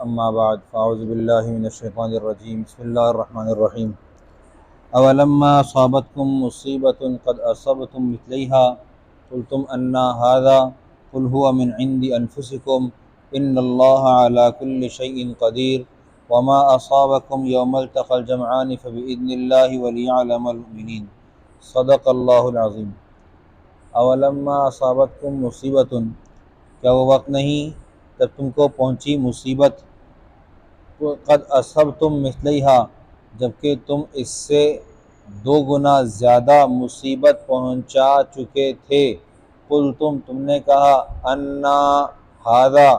अम्मा बाद फ़ाऊज़ु बिल्लाहि मिनश्शैतानिर्रजीम बिस्मिल्लाहिर्रहमानिर्रहीम अवलम्मा असाबतकुम मुसीबतुन क़द असबतुम मिस्लैहा क़ुल्तुम अन्ना हाज़ा क़ुल हुवा मिन इंदी अनफुसिकुम इन्नल्लाहा अला कुल्लि शैइन क़दीर वमा असाबकुम यौमल तक़ल जमआनि फ़बिइज़्निल्लाहि वलियअलमल मुमिनीन सदक़ल्लाहुल अज़ीम। अवलम्मा असाबतकुम मुसीबतुन, क्या वो वक्त नहीं जब तुमको पहुँची मुसीबत, क़द असबतुम मिस्लैहा, जबकि तुम इससे दो गुना ज़्यादा मुसीबत पहुँचा चुके थे। कुल तुमने कहा, अन्ना हादा,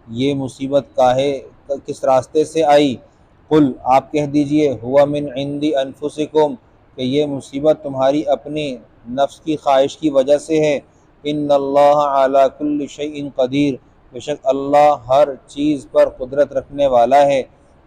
ये मुसीबत काहे किस रास्ते से आई। कुल आप कह दीजिए, हुआ मिन इंदी अनफुसिकुम, कि ये मुसीबत तुम्हारी अपनी नफ्स की ख्वाहिश की वजह से है। इन्नल्लाह अला कुल्लि शैइन क़दीर, बेशक अल्लाह हर चीज़ पर कुदरत रखने वाला है।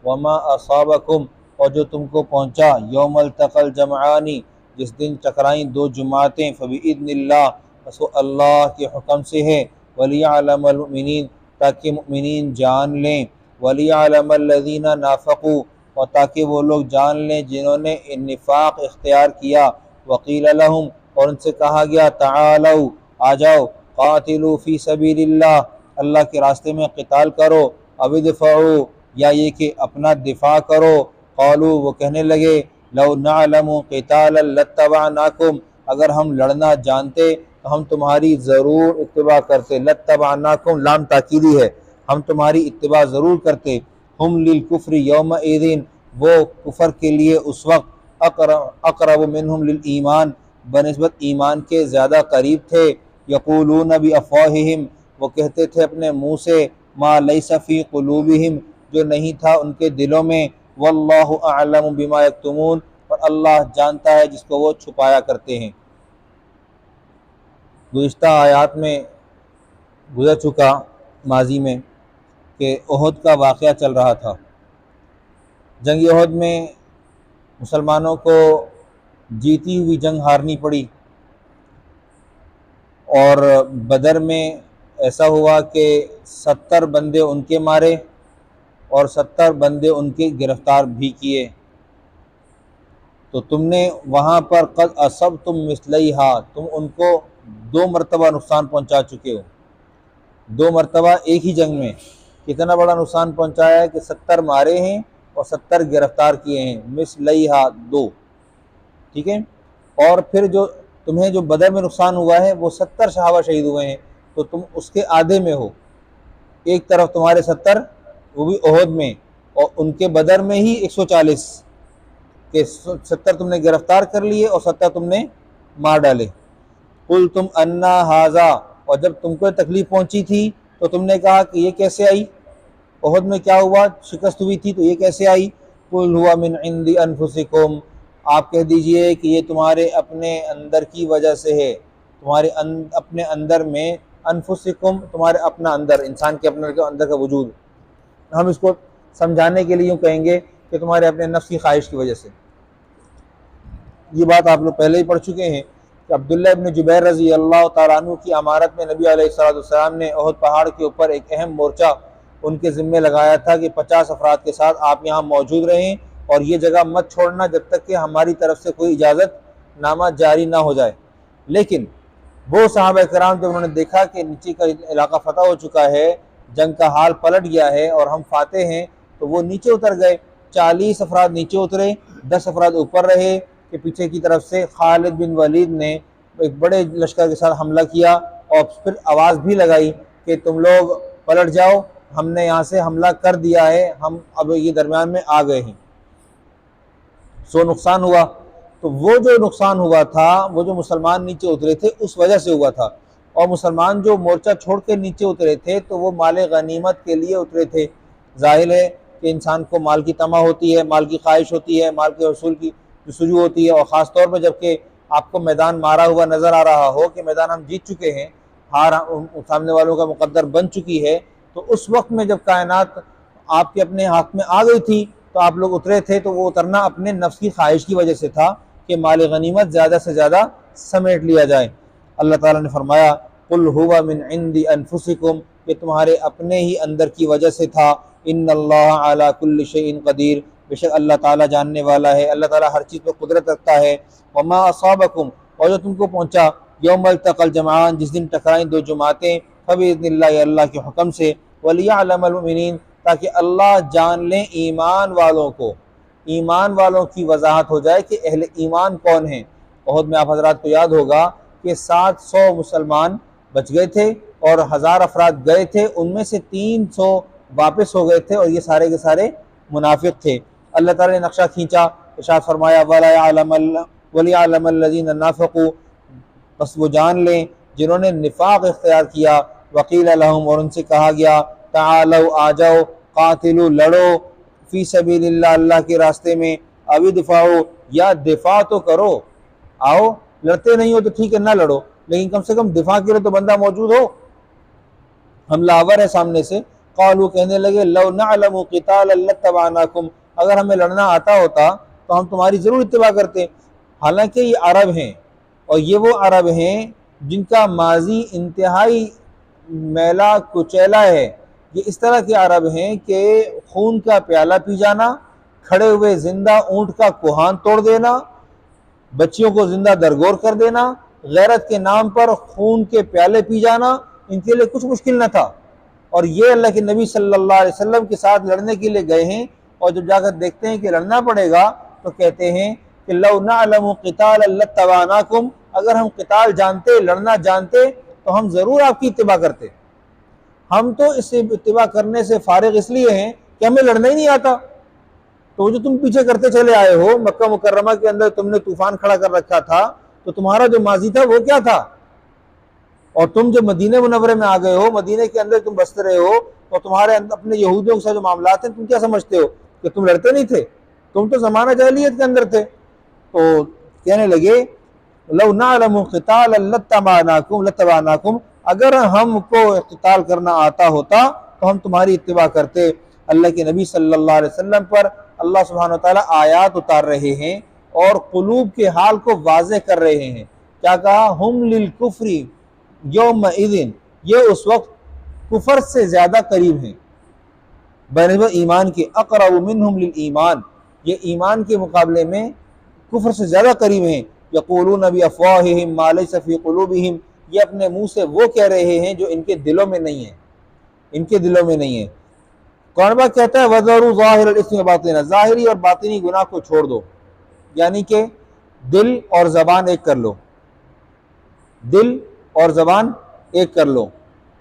वमा असाबकुम, और जो तुमको पहुँचा, यौमल तक़ल जमआनी, जिस दिन टकराईं दो जुमातें, फ़बिइज़्निल्लाह, बस वो अल्लाह के हुक्म से है। वलियअलमल मुमिनीन, ताकि मुमिनीन जान लें। वलियअलमल लज़ीना नाफ़क़ू, और ताकि वो लोग जान लें जिन्होंने निफ़ाक़ इख्तियार किया। वक़ील लहुम, और उनसे कहा गया, तआलऊ, आ जाओ, क़ातिलू फ़ी सबीलिल्लाह, अल्लाह के रास्ते में क़िताल करो। अविदफ़ऊ, या ये कि अपना दिफ़ा करो। क़ालू, वो कहने लगे, लौ नअलमु क़ितालन लत्तबअनाकुम, अगर हम लड़ना जानते तो हम तुम्हारी ज़रूर इत्तिबा करते। लत्तबअनाकुम लाम ताकीदी है, हम तुम्हारी इत्तिबा ज़रूर करते। हुम लिल कुफ्रि यौमइज़िन, वो कुफ़र के लिए उस वक्त अक़रब मिनहुम लिल ईमान, बनिस्बत ईमान के ज़्यादा करीब थे। यक़ूलून बिअफ़वाहिहिम, वो कहते थे अपने मुँह से, मा लैसा फ़ी क़ुलूबिहिम, जो नहीं था उनके दिलों में। वल्लाहु अअलमु बिमा यक्तुमून, और अल्लाह जानता है जिसको वो छुपाया करते हैं। गुज़िश्ता आयात में गुज़र चुका माजी में कि उहद का वाक़या चल रहा था। जंग उहद में मुसलमानों को जीती हुई जंग हारनी पड़ी, और बदर में ऐसा हुआ कि 70 बंदे उनके मारे और 70 बंदे उनके गिरफ़्तार भी किए। तो तुमने वहाँ पर क़द असबतुम मिस्लैहा, तुम उनको 2 मरतबा नुकसान पहुँचा चुके हो। 2 मरतबा एक ही जंग में कितना बड़ा नुकसान पहुँचाया है कि 70 मारे हैं और 70 गिरफ़्तार किए हैं। मिस्लैहा 2, ठीक है। और फिर जो तुम्हें जो बदर में नुकसान हुआ है वो 70 सहाबा शहीद हुए हैं, तो तुम उसके आधे में हो। एक तरफ तुम्हारे 70, वो भी उहद में, और उनके बदर में ही 140 के 70 तुमने गिरफ्तार कर लिए और 70 तुमने मार डाले। कुल तुम अन्ना हाजा, और जब तुमको तकलीफ पहुंची थी तो तुमने कहा कि ये कैसे आई, उहद में क्या हुआ, शिकस्त हुई थी, तो ये कैसे आई। कुल हुआ मिन इंदी अनफुसिकुम, आप कह दीजिए कि ये तुम्हारे अपने अंदर की वजह से है। तुम्हारे अपने अंदर में, अनफुसिकुम तुम्हारे अपना अंदर, इंसान के अपने अंदर का वजूद, हम इसको समझाने के लिए यूँ कहेंगे कि तुम्हारे अपने नफ्स की ख्वाहिश की वजह से। ये बात आप लोग पहले ही पढ़ चुके हैं कि अब्दुल्ला इब्न जुबैर रज़ी अल्लाह तआला अन्हु की अमारत में नबी अलैहिस्सलाम ने उहद पहाड़ के ऊपर एक अहम मोर्चा उनके ज़िम्मे लगाया था कि 50 अफराद के साथ आप यहाँ मौजूद रहें और ये जगह मत छोड़ना जब तक कि हमारी तरफ से कोई इजाज़त नामा जारी ना हो जाए। लेकिन वो सहाबा किराम जब उन्होंने देखा कि नीचे का इलाका फतह हो चुका है, जंग का हाल पलट गया है और हम फाते हैं, तो वो नीचे उतर गए। 40 अफराद नीचे उतरे, 10 अफराद ऊपर रहे कि पीछे की तरफ से खालिद बिन वलीद ने एक बड़े लश्कर के साथ हमला किया और फिर आवाज़ भी लगाई कि तुम लोग पलट जाओ, हमने यहाँ से हमला कर दिया है, हम अब ये दरमियान में आ गए हैं। सो नुकसान हुआ। तो वो जो नुकसान हुआ था, वो जो मुसलमान नीचे उतरे थे उस वजह से हुआ था। और मुसलमान जो मोर्चा छोड़ के नीचे उतरे थे तो वो माल गनीमत के लिए उतरे थे। जाहिर है कि इंसान को माल की तमा होती है, माल की ख्वाहिश होती है, माल के हसूल की जस्तजू होती है, और ख़ास तौर पर जबकि आपको मैदान मारा हुआ नज़र आ रहा हो कि मैदान हम जीत चुके हैं, हार सामने वालों का मुकद्दर बन चुकी है, तो उस वक्त में जब कायनात आपके अपने हाथ में आ गई थी तो आप लोग उतरे थे। तो वो उतरना अपने नफ्स की ख्वाहिश की वजह से था कि माल गनीमत ज़्यादा से ज़्यादा समेट लिया जाए। अल्लाह ताला ने फरमाया, कुल हुवा मिन इंदी अनफुसिकुम, ये तुम्हारे अपने ही अंदर की वजह से था। इन्नल्लाह अला कुल्लि शैइन क़दीर, बेशक अल्लाह ताला जानने वाला है, अल्लाह ताला हर चीज़ पर कुदरत रखता है। वमा असाबकुम, और जो तुमको पहुँचा, यौमल तक़ल जमआन, जिस दिन टकराएं दो जमातें, फबिइज़्निल्लाहि, अल्लाह के हुक्म से, वलियअलमल मुमिनीन, ताकि अल्लाह जान लें ईमान वालों को, ईमान वालों की वजाहत हो जाए कि अहले ईमान कौन हैं। उहद में आप हजरात को याद होगा कि 700 मुसलमान बच गए थे और 1000 अफराद गए थे, उनमें से 300 वापस हो गए थे और ये सारे के सारे मुनाफिक थे। अल्लाह ताला ने नक्शा खींचा, इरशाद फरमाया वलियअलमल लज़ीना नाफ़क़ू, बस वो जान लें जिन्होंने निफाक इख्तियार किया। वक़ील लहुम, और उनसे कहा गया, तालौ, आ जाओ, कातिलु, लड़ो, फ़ी सबीलिल्लाह, अल्लाह के रास्ते में, अवी दिफाओ, या दिफा तो करो, आओ, लड़ते नहीं हो तो ठीक है ना लड़ो, लेकिन कम से कम दिफा के लिए तो बंदा मौजूद हो, हमलावर है सामने से। क़ालू, कहने लगे, लौ नअलमु क़ितालन लत्तबअनाकुम, अगर हमें लड़ना आता होता तो हम तुम्हारी ज़रूर इत्तिबा करते। हालांकि ये अरब हैं और ये वो अरब हैं जिनका माजी इंतहाई मैला कुचैला है। ये इस तरह के अरब हैं कि खून का प्याला पी जाना, खड़े हुए जिंदा ऊँट का कुहान तोड़ देना, बच्चियों को जिंदा दरगोर कर देना, गैरत के नाम पर खून के प्याले पी जाना, इनके लिए कुछ मुश्किल न था। और ये अल्लाह के नबी सल्लल्लाहु अलैहि वसल्लम के साथ लड़ने के लिए गए हैं, और जब जाकर देखते हैं कि लड़ना पड़ेगा तो कहते हैं कि लौ नअलमु क़ितालन लत्तबअनाकुम, अगर हम क़िताल जानते, लड़ना जानते, तो हम ज़रूर आपकी इत्तिबा करते। हम तो इसे इत्तिबा करने से फारिग इसलिए हैं कि हमें लड़ना ही नहीं आता। तो जो तुम पीछे करते चले आए हो, मक्का मुकर्रमा के अंदर तुमने तूफान खड़ा कर रखा था, तो तुम्हारा जो माजी था वो क्या था? और तुम जो मदीने मुनव्वरे में आ गए हो, मदीने के अंदर तुम बसते रहे हो, और तुम्हारे अपने यहूदियों के साथ जो मामलात हैं, तुम क्या समझते हो कि तुम लड़ते नहीं थे? तुम तो ज़माना जाहिलियत के अंदर थे। तो कहने लगे, लौ नअलमु क़ितालन लत्तबअनाकुम, अगर हमको क़िताल करना आता होता तो हम तुम्हारी इत्तिबा करते। अल्लाह के नबी सल्लल्लाहु अलैहि वसल्लम पर अल्लाह सुब्हानहू व तआला आयात उतार रहे हैं और क़ुलूब के हाल को वाज़ेह कर रहे हैं। क्या कहा? हुम लिल कुफ्री यौमइज़िन, ये उस वक्त कुफर से ज़्यादा करीब हैं बनिस्बत ईमान के, अक़रबु मिनहुम लिल ईमान, ये ईमान के मुकाबले में कुफर से ज़्यादा करीब हैं। यक़ूलून बिअफ़वाहिहिम मा लैसा फ़ी क़ुलूबिहिम, ये अपने मुँह से वो कह रहे हैं जो इनके दिलों में नहीं है, इनके दिलों में नहीं है। कुरान कहता है, वज़रू ज़ाहिरल इस्मि व बातिना, ज़ाहिरी और बातिनी गुनाह को छोड़ दो, यानी कि दिल और ज़बान एक कर लो, दिल और ज़बान एक कर लो।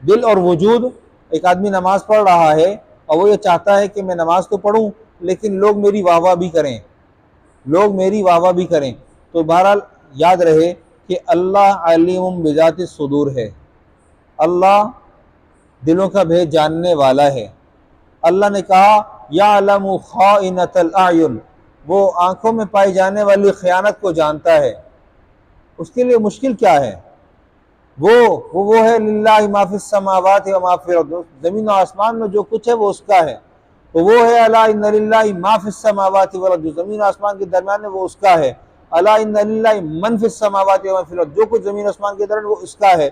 दिल और वजूद, एक आदमी नमाज पढ़ रहा है और वो ये चाहता है कि मैं नमाज तो पढ़ूं लेकिन लोग मेरी वाहवाह भी करें, लोग मेरी वाहवाह भी करें। तो बहरहाल याद रहे कि अल्लाह अलीमुम बिज़ातिस सुदूर है, अल्लाह दिलों का भेद जानने वाला है। अल्लाह ने कहा, याअलमु खाइनतल अयुन, वो आंखों में पाई जाने वाली खयानत को जानता है। उसके लिए मुश्किल क्या है? वो है लिल्लाहि मा फिस समावाति व मा फिल अर्द, ज़मीन और आसमान में जो कुछ है वो उसका है। तो वो है अला इन्ना लिल्लाहि मा फिस समावाति वल अर्द, ज़मीन और आसमान के दरमियान में वो उसका है। अला इन्ना लिल्लाहि मन फिस समावाति व मा फिल अर्द, जो कुछ ज़मीन आसमान के दरमियान वो उसका है।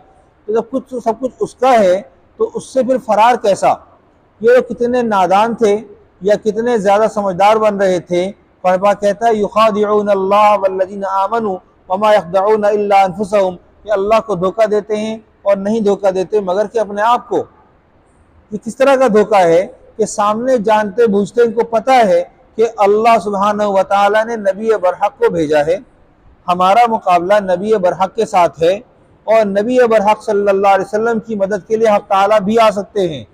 तो जब कुछ सब कुछ उसका है तो उससे फिर फरार कैसा? ये लोग कितने नादान थे या कितने ज़्यादा समझदार बन रहे थे। कुरान कहता है, युखादिऊन अल्लाह वल्लज़ीना आमनू वमा यख़दऊन इल्ला अनफुसहुम, कि अल्लाह को धोखा देते हैं और नहीं धोखा देते मगर कि अपने आप को। ये किस तरह का धोखा है कि सामने जानते बूझते इनको पता है कि अल्लाह सुब्हानहू व तआला ने नबी बरहक को भेजा है, हमारा मुकाबला नबी बरहक के साथ है और नबी बरहक सल्लल्लाहु अलैहि वसल्लम की मदद के लिए हक़ ताला भी आ सकते हैं।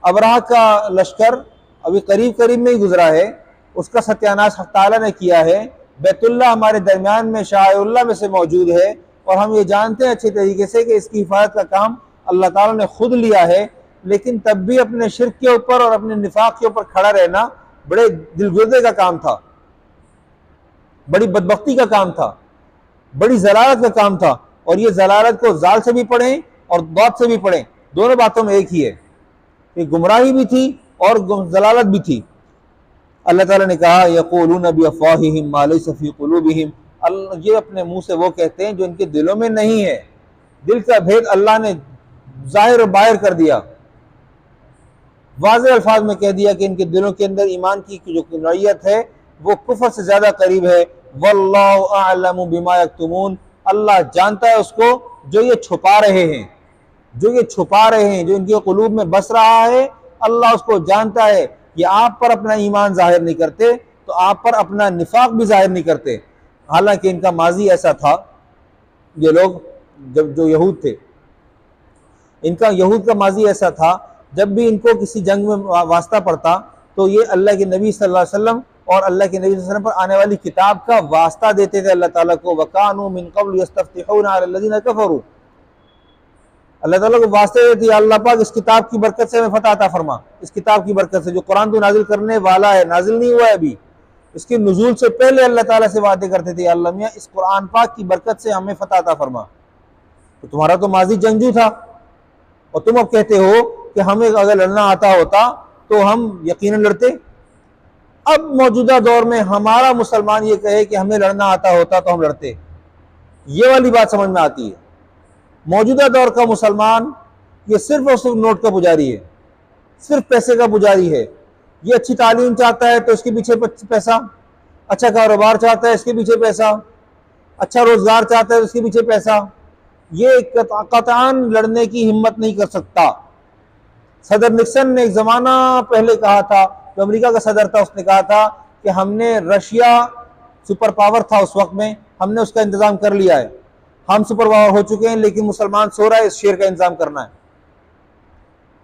अबरहा का लश्कर अभी करीब करीब में ही गुजरा है, उसका सत्यानाश हक़ ताला ने किया है। बैतुल्लाह हमारे दरमियान में शाइउल्लाह में से मौजूद है और हम ये जानते हैं अच्छे तरीके से कि इसकी हिफाजत का काम अल्लाह ताला ने खुद लिया है। लेकिन तब भी अपने शिर्क के ऊपर और अपने निफाक के ऊपर खड़ा रहना बड़े दिलगुर्दे का काम था, बड़ी बदबख्ती का काम था, बड़ी जलालत का काम था। और ये जलालत को जाल से भी पढ़ें और दौत से भी पढ़ें, दोनों बातों में एक ही है कि गुमराही भी थी और जलालत भी थी। अल्लाह ताला ने कहा, यक़ूलून बिअफ़वाहिहिम मा लैसा फ़ी क़ुलूबिहिम, ये अपने मुंह से वो कहते हैं जो इनके दिलों में नहीं है। दिल का भेद अल्लाह ने जाहिर और बाहिर कर दिया। वाज़ेह अल्फाज में कह दिया कि इनके दिलों के अंदर ईमान की जो नौइयत है वो कुफ्र से ज़्यादा करीब है। वल्लाहु अअलमु बिमा यक्तुमून, अल्लाह जानता है उसको जो ये छुपा रहे हैं, जो ये छुपा रहे हैं, जो इनके क़ुलूब में बस रहा है, अल्लाह उसको जानता है। कि आप पर अपना ईमान जाहिर नहीं करते तो आप पर अपना निफाक भी जाहिर नहीं करते। हालांकि इनका माजी ऐसा था, ये लोग जब जो यहूद थे, इनका यहूद का माजी ऐसा था, जब भी इनको किसी जंग में वास्ता पड़ता तो ये अल्लाह के नबी सल्लल्लाहु अलैहि वसल्लम और अल्लाह के नबी सल्लल्लाहु अलैहि वसल्लम पर आने वाली किताब का वास्ता देते थे अल्लाह ताला को। वकानू मिन क़ब्ल यस्तफ्तिहूना अलल्लज़ीना कफ़रू, अल्लाह ताला को वास्ते देते, अल्लाह पाक इस किताब की बरकत से हमें फतह अता फरमा, इस किताब की बरकत से जो कुरान तो नाजिल करने वाला है, नाजिल नहीं हुआ है अभी, इसके नुज़ूल से पहले अल्लाह ताला से वादे करते थे, अल्लाह मियां इस कुरान पाक की बरकत से हमें फतह अता फरमा। तो तुम्हारा तो माजी जंगजू था और तुम अब कहते हो कि हमें अगर लड़ना आता होता तो हम यकीनन लड़ते। अब मौजूदा दौर में हमारा मुसलमान ये कहे कि हमें लड़ना आता होता तो हम लड़ते, ये वाली बात समझ में आती है। मौजूदा दौर का मुसलमान ये सिर्फ और सिर्फ नोट का पुजारी है, सिर्फ पैसे का पुजारी है। ये अच्छी तालीम चाहता है तो इसके पीछे पैसा, अच्छा कारोबार चाहता है इसके पीछे पैसा, अच्छा रोजगार चाहता है इसके पीछे पैसा। ये कतआन लड़ने की हिम्मत नहीं कर सकता। सदर निक्सन ने एक ज़माना पहले कहा था, जो अमेरिका का सदर था, उसने कहा था कि हमने, रशिया सुपर पावर था उस वक्त में, हमने उसका इंतज़ाम कर लिया है, हम सुपर पावर हो चुके हैं, लेकिन मुसलमान सो रहा है, इस शेर का इंतज़ाम करना है,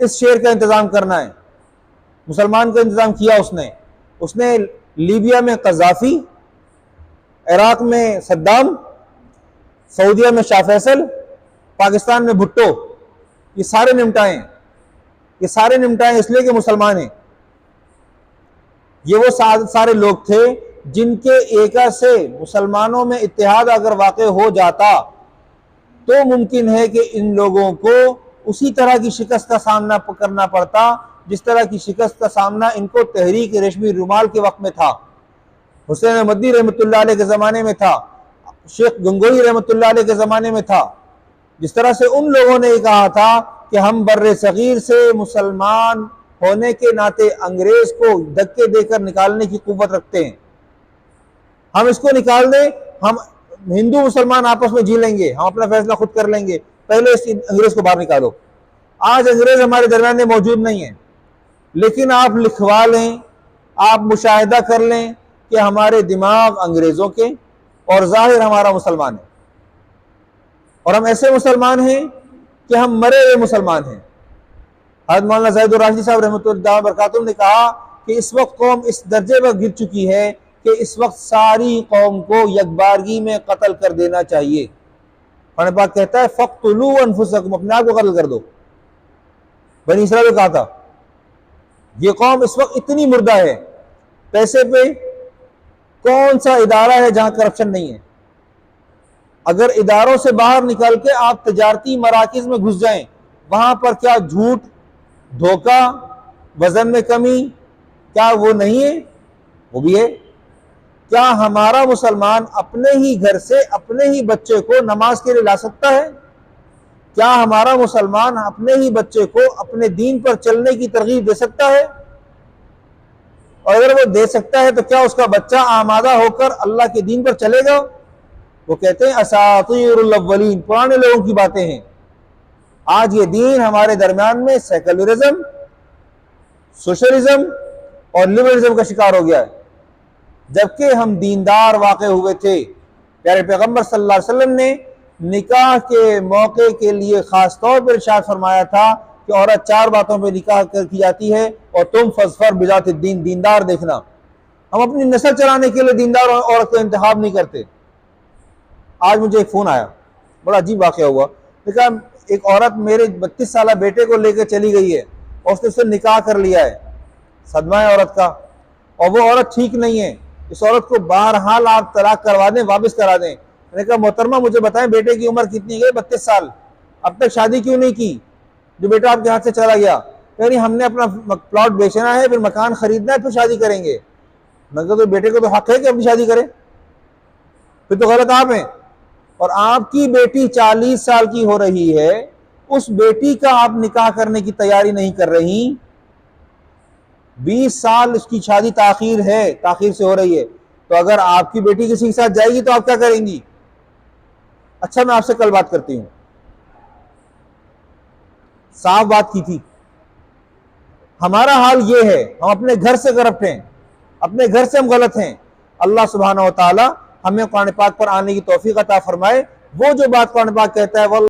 इस शेर का इंतज़ाम करना है। मुसलमान का इंतज़ाम किया उसने लीबिया में कज़ाफ़ी, इराक़ में सद्दाम, सऊदिया में शाह फैसल, पाकिस्तान में भुट्टो, ये सारे निमटाए, ये सारे निमटाए इसलिए कि मुसलमान हैं। ये वो सारे लोग थे जिनके एका से मुसलमानों में इत्तेहाद अगर वाक़ हो जाता तो मुमकिन है कि इन लोगों को उसी तरह की शिकस्त का सामना करना पड़ता जिस तरह की शिकस्त का सामना इनको तहरीक रेशमी रुमाल के वक्त में था, हुसैन अहमदी रहमतुल्लाह अलैह के ज़माने में था, शेख गंगोई रहमतुल्लाह अलैह के ज़माने में था। जिस तरह से उन लोगों ने कहा था कि हम बर्रे सगीर से मुसलमान होने के नाते अंग्रेज को धक्के देकर निकालने की कुव्वत रखते हैं, हम इसको निकाल दें, हम हिंदू मुसलमान आपस में जी लेंगे, हम अपना फैसला खुद कर लेंगे, पहले इस अंग्रेज को बाहर निकालो। आज अंग्रेज हमारे दरमियान में मौजूद नहीं है, लेकिन आप लिखवा लें, आप मुशाहिदा कर लें कि हमारे दिमाग अंग्रेजों के और जाहिर हमारा मुसलमान है, और हम ऐसे मुसलमान हैं कि हम मरे हुए मुसलमान हैं। हज़रत मौलाना ज़ैद राशिदी साहब रहमतुल्लाह बरकातुहू ने कहा कि इस वक्त कौम इस दर्जे पर गिर चुकी है कि इस वक्त सारी कौम को यकबारगी में कत्ल कर देना चाहिए। कुरान पाक कहता है फ़क़्तुलू अनफुसकुम, अपने आप को कत्ल कर दो। बनी इसराइल ने कहा था ये कौम इस वक्त इतनी मुर्दा है, पैसे पे कौन सा इदारा है जहां करप्शन नहीं है। अगर इदारों से बाहर निकल के आप तजारती मराकिज में घुस जाएं, वहां पर क्या झूठ, धोखा, वजन में कमी, क्या वो नहीं है? वो भी है। क्या हमारा मुसलमान अपने ही घर से अपने ही बच्चे को नमाज के लिए ला सकता है? क्या हमारा मुसलमान अपने ही बच्चे को अपने दीन पर चलने की तरगीब दे सकता है? और अगर वो दे सकता है तो क्या उसका बच्चा आमादा होकर अल्लाह के दीन पर चलेगा? वो कहते हैं असातीरुल अव्वलीन, पुराने लोगों की बातें हैं। आज ये दीन हमारे दरमियान में सेकुलरिज्म, सोशलिज्म और लिबरलिज्म का शिकार हो गया है, जबकि हम दीनदार वाक़े हुए थे। प्यारे पैगम्बर सल्लल्लाहु अलैहि वसल्लम ने निकाह के मौके के लिए खास तौर पर इरशाद फरमाया था कि औरत 4 बातों पर निकाह की जाती है और तुम फज़फर बिज़ात दीन, दीनदार देखना। हम अपनी नस्ल चलाने के लिए दीनदार औरत का इंतखाब नहीं करते। आज मुझे एक फ़ोन आया, बड़ा अजीब वाक़या हुआ। देखा एक औरत मेरे 32 साल बेटे को लेकर चली गई है और उसने उससे निकाह कर लिया है। सदमा है औरत का, और वो औरत ठीक नहीं है। इस औरत को बहरहाल आप तलाक करवा दें, वापस करा दें। मैंने कहा मोहतरमा मुझे बताएं बेटे की उम्र कितनी है? 32 साल। अब तक शादी क्यों नहीं की जो बेटा आपके हाथ से चला गया? कह रही हमने अपना प्लॉट बेचना है, फिर मकान खरीदना है, फिर शादी करेंगे। मैं कहता तो बेटे को तो हक है कि अपनी शादी करे, फिर तो गलत आप हैं। और आपकी बेटी 40 साल की हो रही है, उस बेटी का आप निकाह करने की तैयारी नहीं कर रही, 20 साल उसकी शादी ताखीर से हो रही है, तो अगर आपकी बेटी किसी के साथ जाएगी तो आप क्या करेंगी? अच्छा, मैं आपसे कल बात करती हूं, साफ बात की थी। हमारा हाल ये है, हम अपने घर से करप्ट हैं, अपने घर से हम गलत हैं। अल्लाह सुब्हानहू व तआला हमें कुरान पाक पर आने की तौफीक अता फरमाए। वो जो बात कुरान पाक कहता है, वो